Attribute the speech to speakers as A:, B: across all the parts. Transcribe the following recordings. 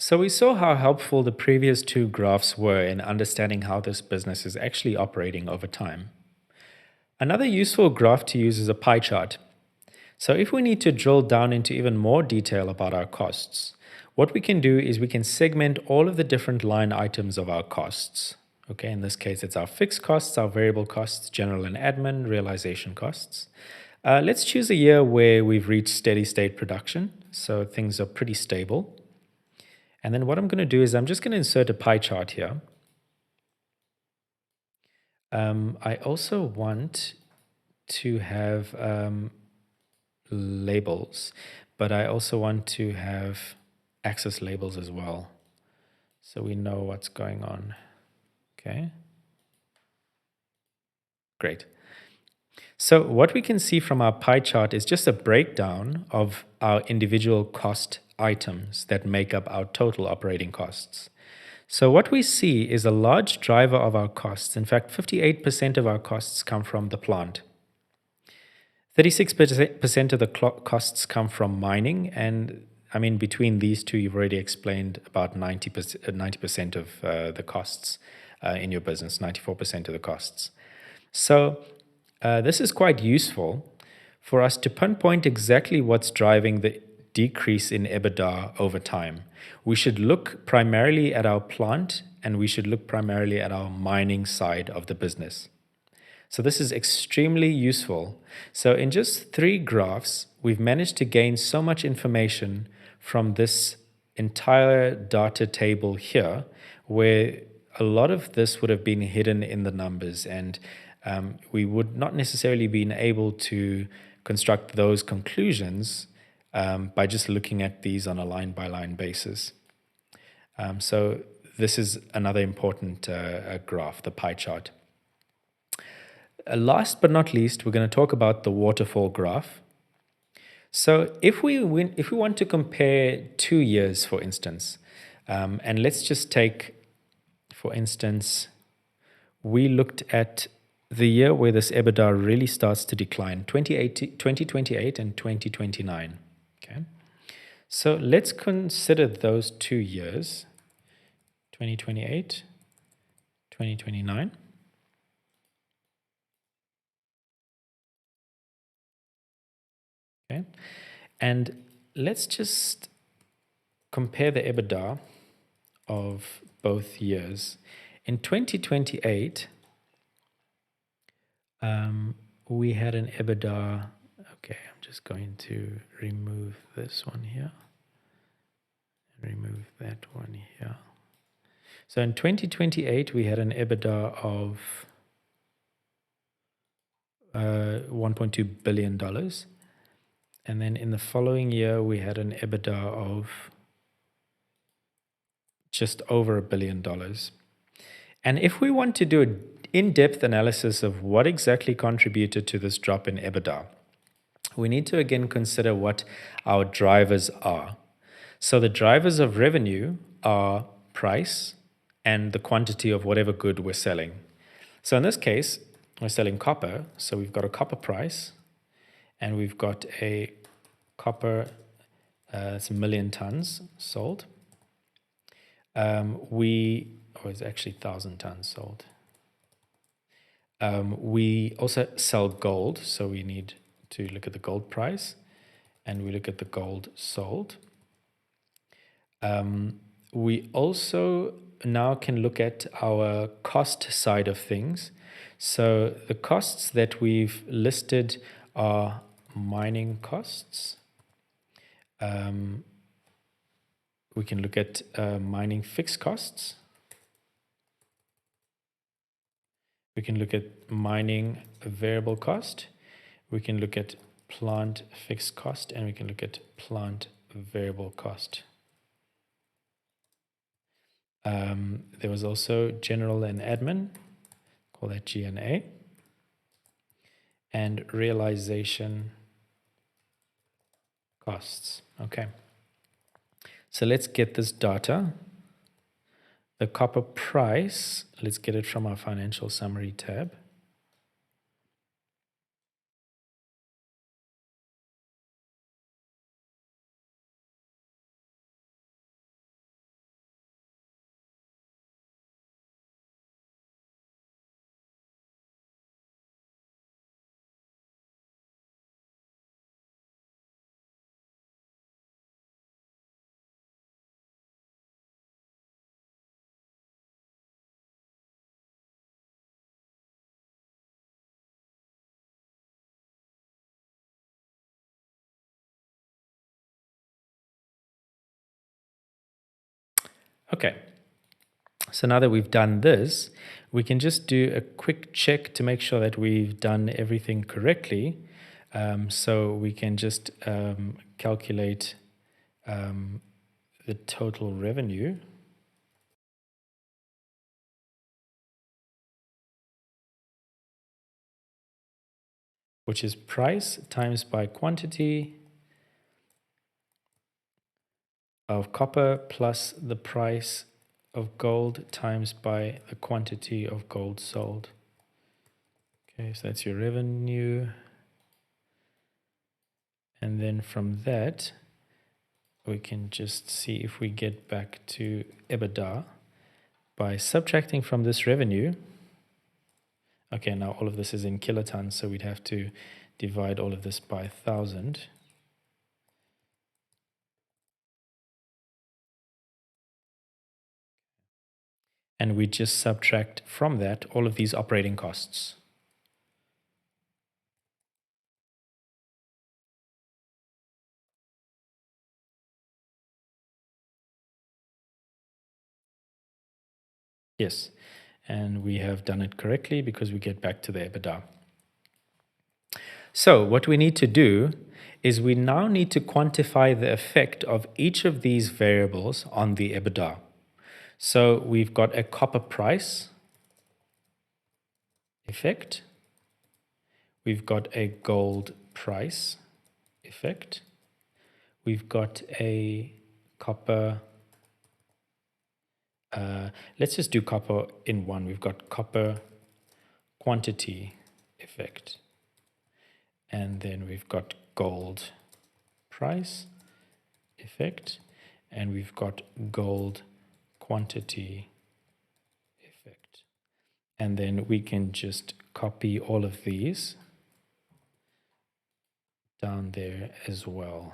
A: So we saw how helpful the previous two graphs were in understanding how this business is actually operating over time. Another useful graph to use is a pie chart. So if we need to drill down into even more detail about our costs, what we can do is we can segment all of the different line items of our costs. Okay, in this case, it's our fixed costs, our variable costs, general and admin, realization costs. Let's choose a year where we've reached steady state production, so things are pretty stable. And then what I'm going to do is I'm just going to insert a pie chart here. I also want to have labels, but I also want to have access labels as well, so we know what's going on. Okay, great. So what we can see from our pie chart is just a breakdown of our individual cost items that make up our total operating costs. So what we see is a large driver of our costs. In fact, 58% of our costs come from the plant. 36% of the costs come from mining, and I mean, between these two, you've already explained about 90% of the costs in your business, 94% of the costs. So this is quite useful for us to pinpoint exactly what's driving the decrease in EBITDA over time. We should look primarily at our plant, and we should look primarily at our mining side of the business. So this is extremely useful. So in just 3 graphs, we've managed to gain so much information from this entire data table here, where a lot of this would have been hidden in the numbers, and we would not necessarily been able to construct those conclusions by just looking at these on a line-by-line basis. So this is another important graph, the pie chart. Last but not least, we're going to talk about the waterfall graph. So if we want to compare 2 years, for instance, and let's just take, for instance, we looked at the year where this EBITDA really starts to decline, 2028 and 2029. Okay, so let's consider those 2 years, 2028, 2029. Okay, and let's just compare the EBITDA of both years. In 2028, we had an EBITDA. Okay, I'm just going to remove this one here and remove that one here. So in 2028, we had an EBITDA of $1.2 billion. And then in the following year, we had an EBITDA of just over $1 billion. And if we want to do an in-depth analysis of what exactly contributed to this drop in EBITDA, we need to again consider what our drivers are. So the drivers of revenue are price and the quantity of whatever good we're selling. So in this case, we're selling copper, so we've got a copper price, and we've got a copper, it's 1 million tons sold. It's actually 1,000 tons sold. We also sell gold, so we need to look at the gold price, and we look at the gold sold. We also now can look at our cost side of things. So the costs that we've listed are mining costs. We can look at mining fixed costs. We can look at mining variable cost. We can look at plant fixed cost, and we can look at plant variable cost. There was also general and admin, call that G&A, and realization costs. Okay, so let's get this data. The copper price, let's get it from our financial summary tab. Okay, so now that we've done this, we can just do a quick check to make sure that we've done everything correctly. So we can just calculate the total revenue. Which is price times by quantity of copper plus the price of gold times by the quantity of gold sold. Okay, so that's your revenue. And then from that, we can just see if we get back to EBITDA by subtracting from this revenue. Okay, now all of this is in kilotons, so we'd have to divide all of this by 1,000. And we just subtract from that all of these operating costs. Yes, and we have done it correctly because we get back to the EBITDA. So what we need to do is we now need to quantify the effect of each of these variables on the EBITDA. So we've got a copper price effect. We've got a gold price effect. We've got a copper, let's just do copper in one. We've got copper quantity effect. And then we've got gold price effect. And we've got gold quantity effect. And then we can just copy all of these down there as well.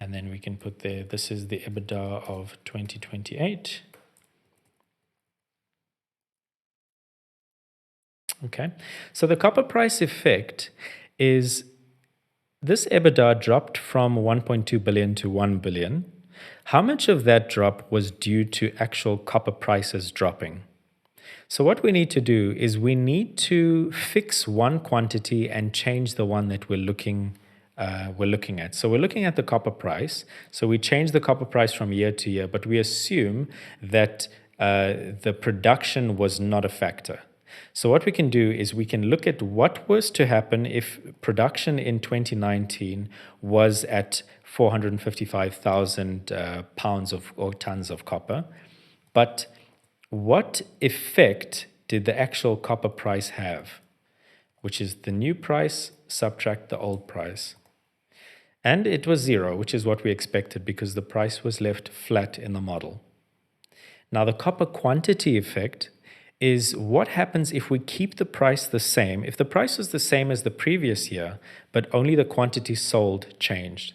A: And then we can put there, this is the EBITDA of 2028. Okay, so the copper price effect is this EBITDA dropped from 1.2 billion to 1 billion. How much of that drop was due to actual copper prices dropping? So what we need to do is we need to fix one quantity and change the one that we're looking at. So we're looking at the copper price. So we change the copper price from year to year, but we assume that the production was not a factor. So what we can do is we can look at what was to happen if production in 2019 was at 455,000 pounds or tons of copper, but what effect did the actual copper price have, which is the new price subtract the old price. And it was 0, which is what we expected because the price was left flat in the model. Now the copper quantity effect is what happens if we keep the price the same. If the price was the same as the previous year, but only the quantity sold changed.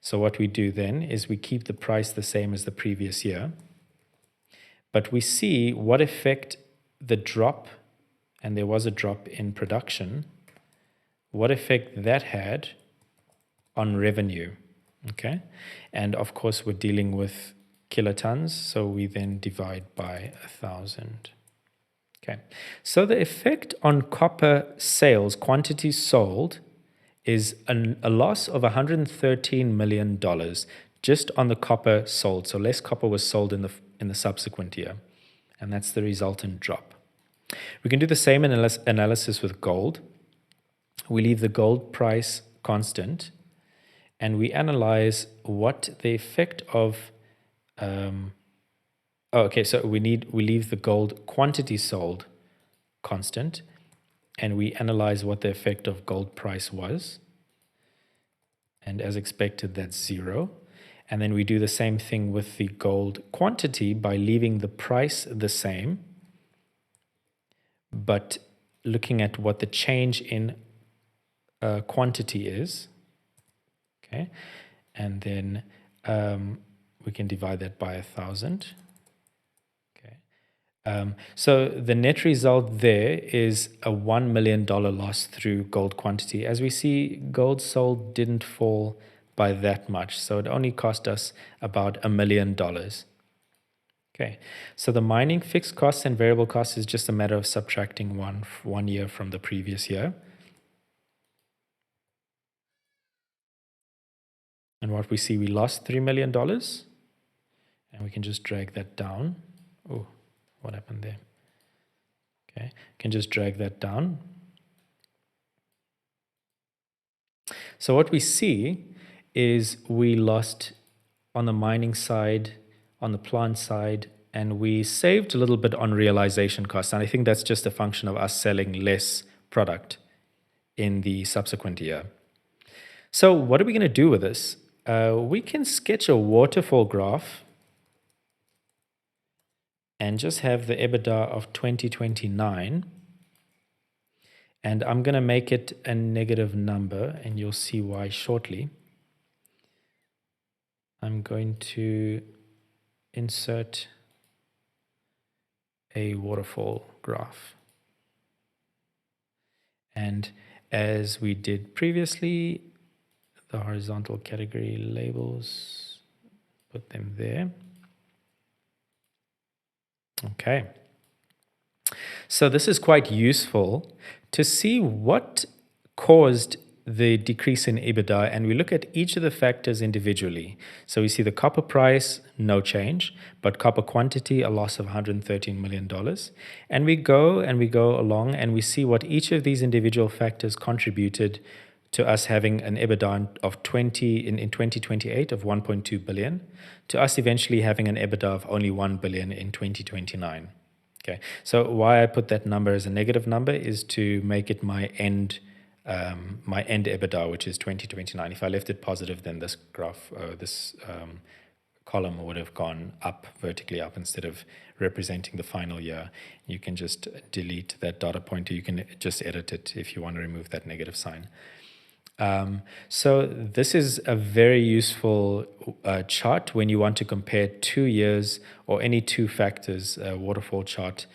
A: So what we do then is we keep the price the same as the previous year, but we see what effect the drop, and there was a drop in production, what effect that had on revenue, okay? And of course, we're dealing with kilotons, so we then divide by 1,000. Okay, so the effect on copper sales, quantity sold, is a loss of $113 million just on the copper sold. So less copper was sold in the subsequent year, and that's the resultant drop. We can do the same analysis with gold. We leave the gold price constant, and we analyze what the effect of so we leave the gold quantity sold constant, and we analyze what the effect of gold price was. And as expected, that's 0. And then we do the same thing with the gold quantity by leaving the price the same, but looking at what the change in quantity is. Okay, and then we can divide that by 1,000. So the net result there is a $1 million loss through gold quantity. As we see, gold sold didn't fall by that much. So it only cost us about $1 million. Okay, so the mining fixed costs and variable costs is just a matter of subtracting one year from the previous year. And what we see, we lost $3 million. And we can just drag that down. Oh, what happened there? Okay, can just drag that down. So what we see is we lost on the mining side, on the plant side, and we saved a little bit on realization costs. And I think that's just a function of us selling less product in the subsequent year. So what are we going to do with this? We can sketch a waterfall graph and just have the EBITDA of 2029. And I'm going to make it a negative number, and you'll see why shortly. I'm going to insert a waterfall graph. And as we did previously, the horizontal category labels, put them there. Okay. So this is quite useful to see what caused the decrease in EBITDA, and we look at each of the factors individually. So we see the copper price, no change, but copper quantity, a loss of $113 million. And we go along and we see what each of these individual factors contributed to us having an EBITDA of 2028 of 1.2 billion, to us eventually having an EBITDA of only 1 billion in 2029. Okay, so why I put that number as a negative number is to make it my end EBITDA, which is 2029. If I left it positive, then this graph, column would have gone up, vertically up, instead of representing the final year. You can just delete that data pointer. You can just edit it if you want to remove that negative sign. So this is a very useful chart when you want to compare 2 years or any two factors, waterfall chart,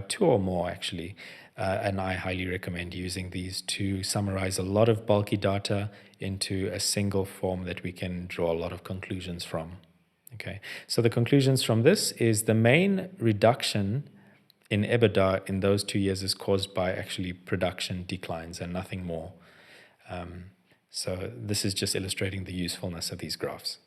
A: two or more actually. And I highly recommend using these to summarize a lot of bulky data into a single form that we can draw a lot of conclusions from. Okay, so the conclusions from this is the main reduction in EBITDA in those 2 years is caused by actually production declines and nothing more. So this is just illustrating the usefulness of these graphs.